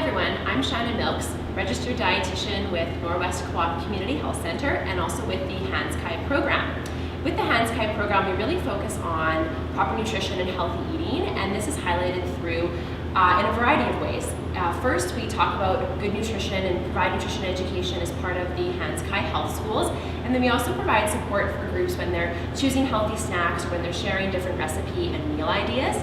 everyone, I'm Shannon Milks, registered dietitian with Norwest Co-op Community Health Center and also with the HANDS-KAI program. With the HANDS-KAI program, we really focus on proper nutrition and healthy eating, and this is highlighted through in a variety of ways. First, we talk about good nutrition and provide nutrition education as part of the HANDS-KAI health schools, and then we also provide support for groups when they're choosing healthy snacks or when they're sharing different recipe and meal ideas.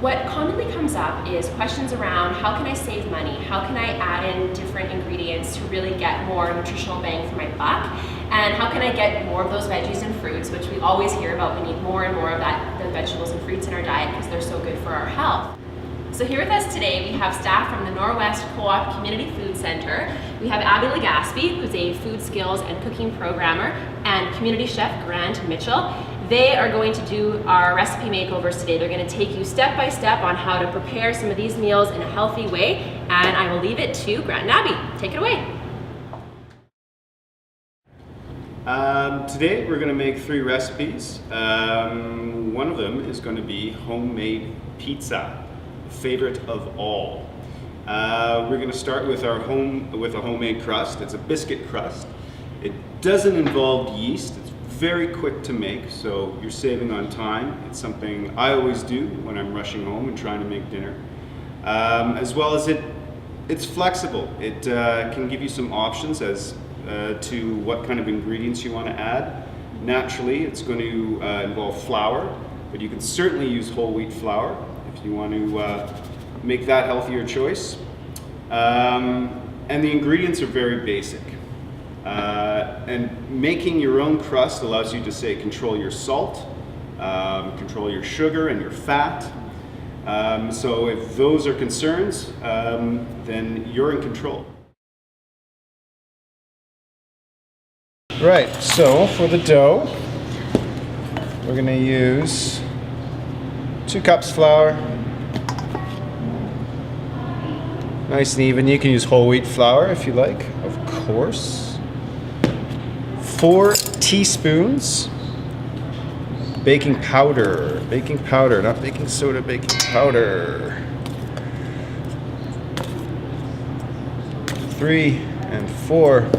What commonly comes up is questions around how can I save money? How can I add in different ingredients to really get more nutritional bang for my buck? And how can I get more of those veggies and fruits, which we always hear about. We need more and more of the vegetables and fruits in our diet because they're so good for our health. So here with us today, we have staff from the Norwest Co-op Community Food Center. We have Abby Legaspi, who's a food skills and cooking programmer, and community chef Grant Mitchell. They are going to do our recipe makeovers today. They're going to take you step by step on how to prepare some of these meals in a healthy way, and I will leave it to Grant and Abby. Take it away. Today we're going to make 3 recipes. One of them is going to be homemade pizza, favorite of all. We're going to start with a homemade crust. It's a biscuit crust. It doesn't involve yeast. It's very quick to make, so you're saving on time. It's something I always do when I'm rushing home and trying to make dinner. As well as it's flexible. It can give you some options as to what kind of ingredients you want to add. Naturally, it's going to involve flour, but you can certainly use whole wheat flour if you want to make that healthier choice. And the ingredients are very basic. And making your own crust allows you to control your salt, control your sugar and your fat. So if those are concerns, then you're in control. Right, so for the dough, we're going to use 2 cups flour. Nice and even. You can use whole wheat flour if you like, of course. 4 teaspoons baking powder, not baking soda, baking powder. 3 and 4.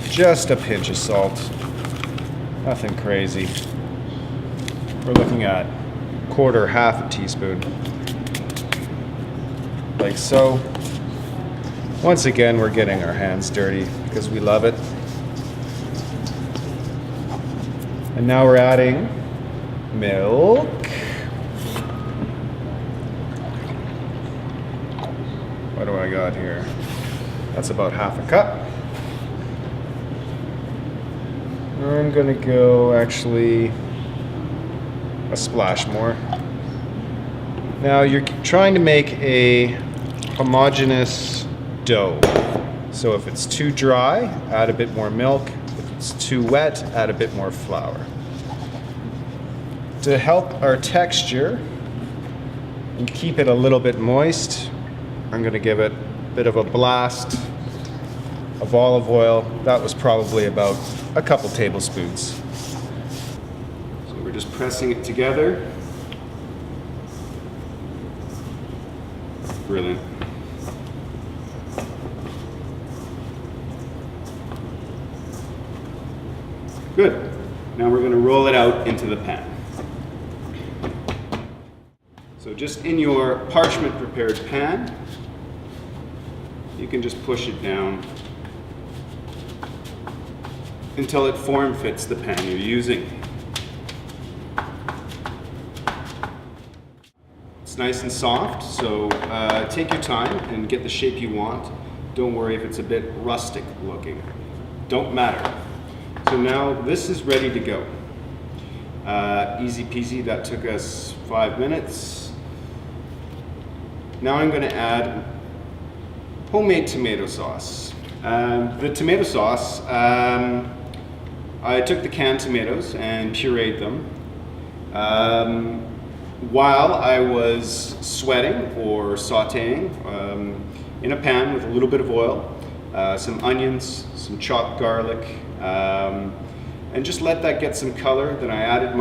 Just a pinch of salt, nothing crazy. We're looking at half a teaspoon, like so. Once again, we're getting our hands dirty because we love it. And now we're adding milk. What do I got here? That's about half a cup. I'm gonna go actually a splash more. Now you're trying to make a homogeneous dough. So if it's too dry, add a bit more milk. If it's too wet, add a bit more flour. To help our texture and keep it a little bit moist, I'm gonna give it a bit of a blast of olive oil. That was probably about a couple tablespoons. So we're just pressing it together. Brilliant. Good. Now we're going to roll it out into the pan. So just in your parchment prepared pan, you can just push it down until it form fits the pan you're using. It's nice and soft, so take your time and get the shape you want. Don't worry if it's a bit rustic looking. Don't matter. So now this is ready to go. Easy peasy, that took us 5 minutes. Now I'm going to add homemade tomato sauce. The tomato sauce, I took the canned tomatoes and pureed them. While I was sweating or sauteing in a pan with a little bit of oil, some onions, some chopped garlic, and just let that get some color. Then I added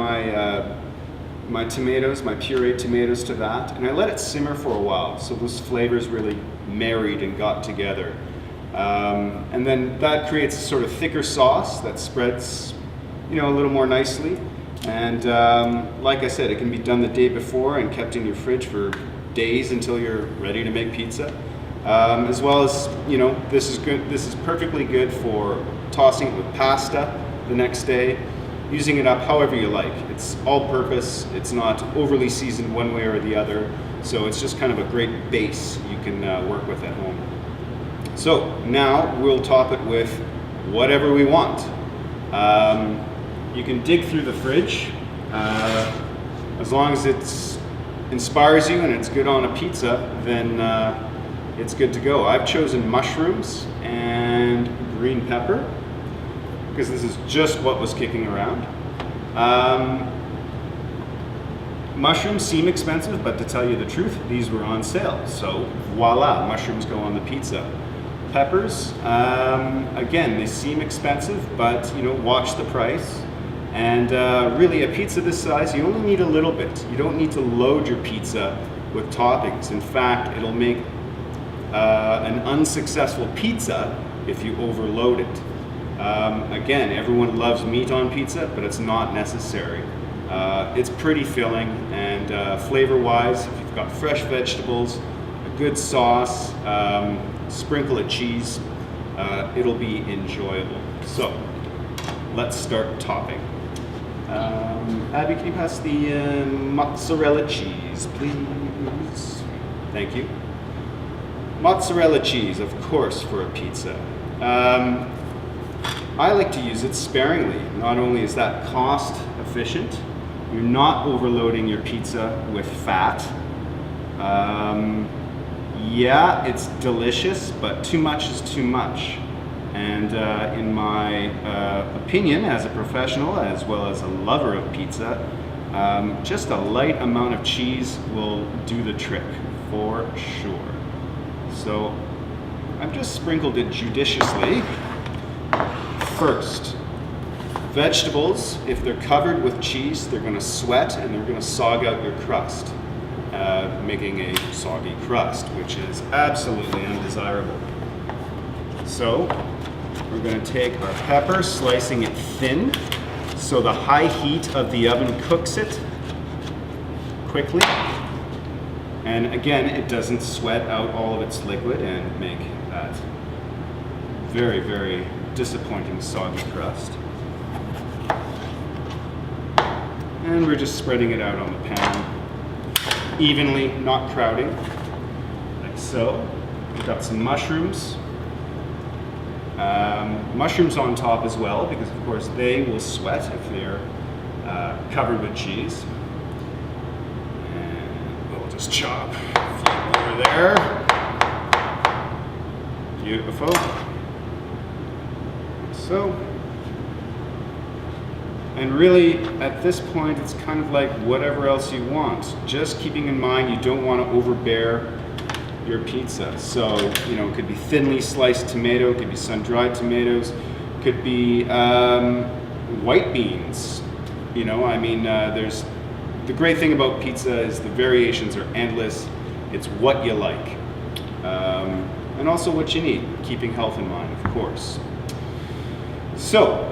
my tomatoes, my pureed tomatoes to that, and I let it simmer for a while so those flavors really married and got together. And then that creates a sort of thicker sauce that spreads, a little more nicely. And like I said, it can be done the day before and kept in your fridge for days until you're ready to make pizza. As well as, this is good. This is perfectly good for tossing it with pasta the next day, using it up however you like. It's all-purpose. It's not overly seasoned one way or the other, so it's just kind of a great base you can work with at home. So now we'll top it with whatever we want. You can dig through the fridge as long as it inspires you and it's good on a pizza, then it's good to go. I've chosen mushrooms and green pepper because this is just what was kicking around. Mushrooms seem expensive, but to tell you the truth, these were on sale. So voila, mushrooms go on the pizza. Peppers, again, they seem expensive, but watch the price. And really, a pizza this size, you only need a little bit. You don't need to load your pizza with toppings. In fact, it'll make an unsuccessful pizza if you overload it. Again, everyone loves meat on pizza, but it's not necessary. It's pretty filling, and flavor-wise, if you've got fresh vegetables, a good sauce, sprinkle of cheese, it'll be enjoyable. So, let's start topping. Abby, can you pass the mozzarella cheese, please? Thank you. Mozzarella cheese, of course, for a pizza. I like to use it sparingly. Not only is that cost efficient, you're not overloading your pizza with fat. Yeah, it's delicious, but too much is too much. And in my opinion, as a professional, as well as a lover of pizza, just a light amount of cheese will do the trick, for sure. So I've just sprinkled it judiciously. First, vegetables, if they're covered with cheese, they're going to sweat and they're going to sog out your crust, making a soggy crust, which is absolutely undesirable. So we're going to take our pepper, slicing it thin, so the high heat of the oven cooks it quickly. And again, it doesn't sweat out all of its liquid and make that very, very disappointing soggy crust. And we're just spreading it out on the pan evenly, not crowding, like so. We've got some mushrooms. Mushrooms on top as well, because of course they will sweat if they're covered with cheese. And we'll just chop a few over there. Beautiful. So, and really at this point it's kind of like whatever else you want, just keeping in mind you don't want to overbear your pizza. So, it could be thinly sliced tomato, it could be sun-dried tomatoes, it could be white beans. There's the great thing about pizza is the variations are endless. It's what you like, and also what you need, keeping health in mind, of course. So,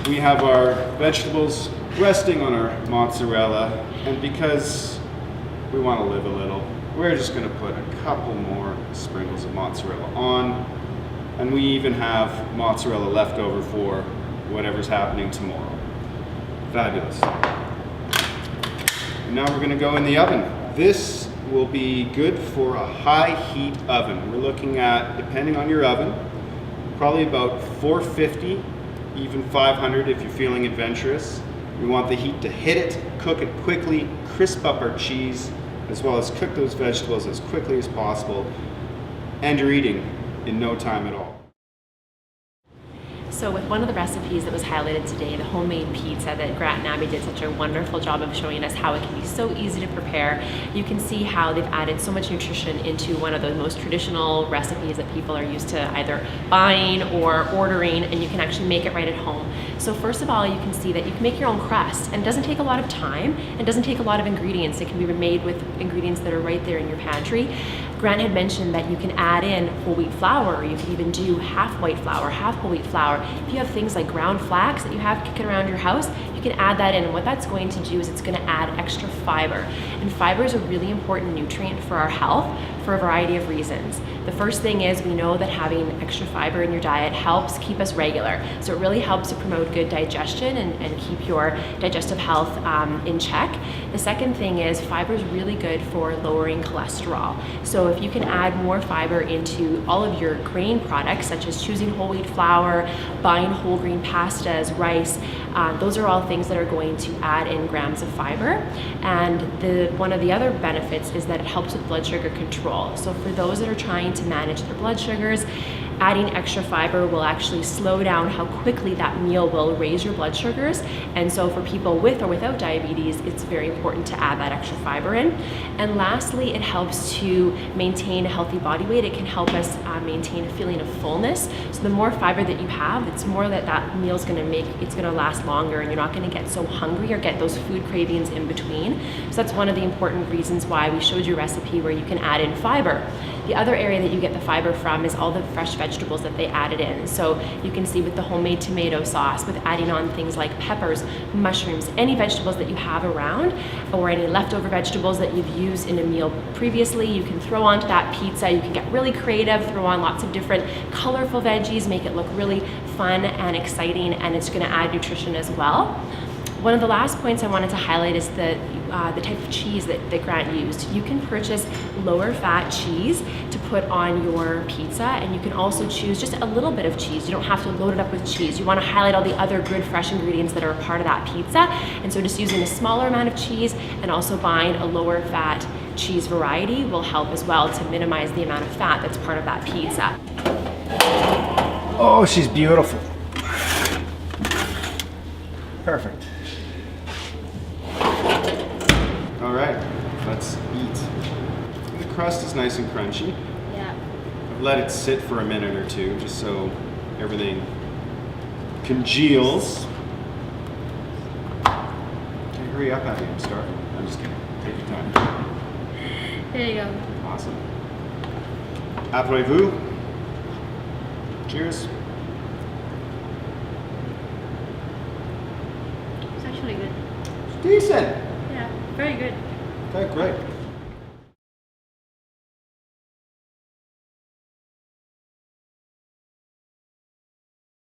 we have our vegetables resting on our mozzarella, and because we want to live a little, we're just going to put a couple more sprinkles of mozzarella on, and we even have mozzarella left over for whatever's happening tomorrow. Fabulous. And now we're going to go in the oven. This will be good for a high heat oven. We're looking at, depending on your oven, probably about 450, even 500 if you're feeling adventurous. We want the heat to hit it, cook it quickly, crisp up our cheese, as well as cook those vegetables as quickly as possible, and you're eating in no time at all. So with one of the recipes that was highlighted today, the homemade pizza that Grant and Abby did such a wonderful job of showing us how it can be so easy to prepare, you can see how they've added so much nutrition into one of the most traditional recipes that people are used to either buying or ordering, and you can actually make it right at home. So first of all, you can see that you can make your own crust, and it doesn't take a lot of time, and doesn't take a lot of ingredients. It can be made with ingredients that are right there in your pantry. Grant had mentioned that you can add in whole wheat flour, or you can even do half white flour, half whole wheat flour. If you have things like ground flax that you have kicking around your house, you can add that in, and what that's going to do is it's going to add extra fiber. And fiber is a really important nutrient for our health for a variety of reasons. The first thing is we know that having extra fiber in your diet helps keep us regular. So it really helps to promote good digestion and keep your digestive health in check. The second thing is fiber is really good for lowering cholesterol. So if you can add more fiber into all of your grain products, such as choosing whole wheat flour, buying whole grain pastas, rice, those are all things that are going to add in grams of fiber. And one of the other benefits is that it helps with blood sugar control. So for those that are trying to manage their blood sugars, adding extra fiber will actually slow down how quickly that meal will raise your blood sugars. And so for people with or without diabetes, it's very important to add that extra fiber in. And lastly, it helps to maintain a healthy body weight. It can help us maintain a feeling of fullness. So the more fiber that you have, it's more that meal's gonna make, it's gonna last longer, and you're not gonna get so hungry or get those food cravings in between. So that's one of the important reasons why we showed you a recipe where you can add in fiber. The other area that you get the fiber from is all the fresh vegetables that they added in. So you can see with the homemade tomato sauce, with adding on things like peppers, mushrooms, any vegetables that you have around, or any leftover vegetables that you've used in a meal previously, you can throw onto that pizza. You can get really creative, throw on lots of different colorful veggies, make it look really fun and exciting, and it's gonna add nutrition as well. One of the last points I wanted to highlight is the type of cheese that Grant used. You can purchase lower fat cheese to put on your pizza, and you can also choose just a little bit of cheese. You don't have to load it up with cheese. You want to highlight all the other good fresh ingredients that are a part of that pizza, and so just using a smaller amount of cheese and also buying a lower fat cheese variety will help as well to minimize the amount of fat that's part of that pizza. Oh, she's beautiful. Perfect. All right, let's eat. The crust is nice and crunchy. Yeah. I've let it sit for a minute or two just so everything congeals. Okay, hurry up, Abby, I'm starving. I'm just kidding. Take your time. There you go. Awesome. Après-vous. Cheers. It's actually good. It's decent. Yeah, very good. Okay, great.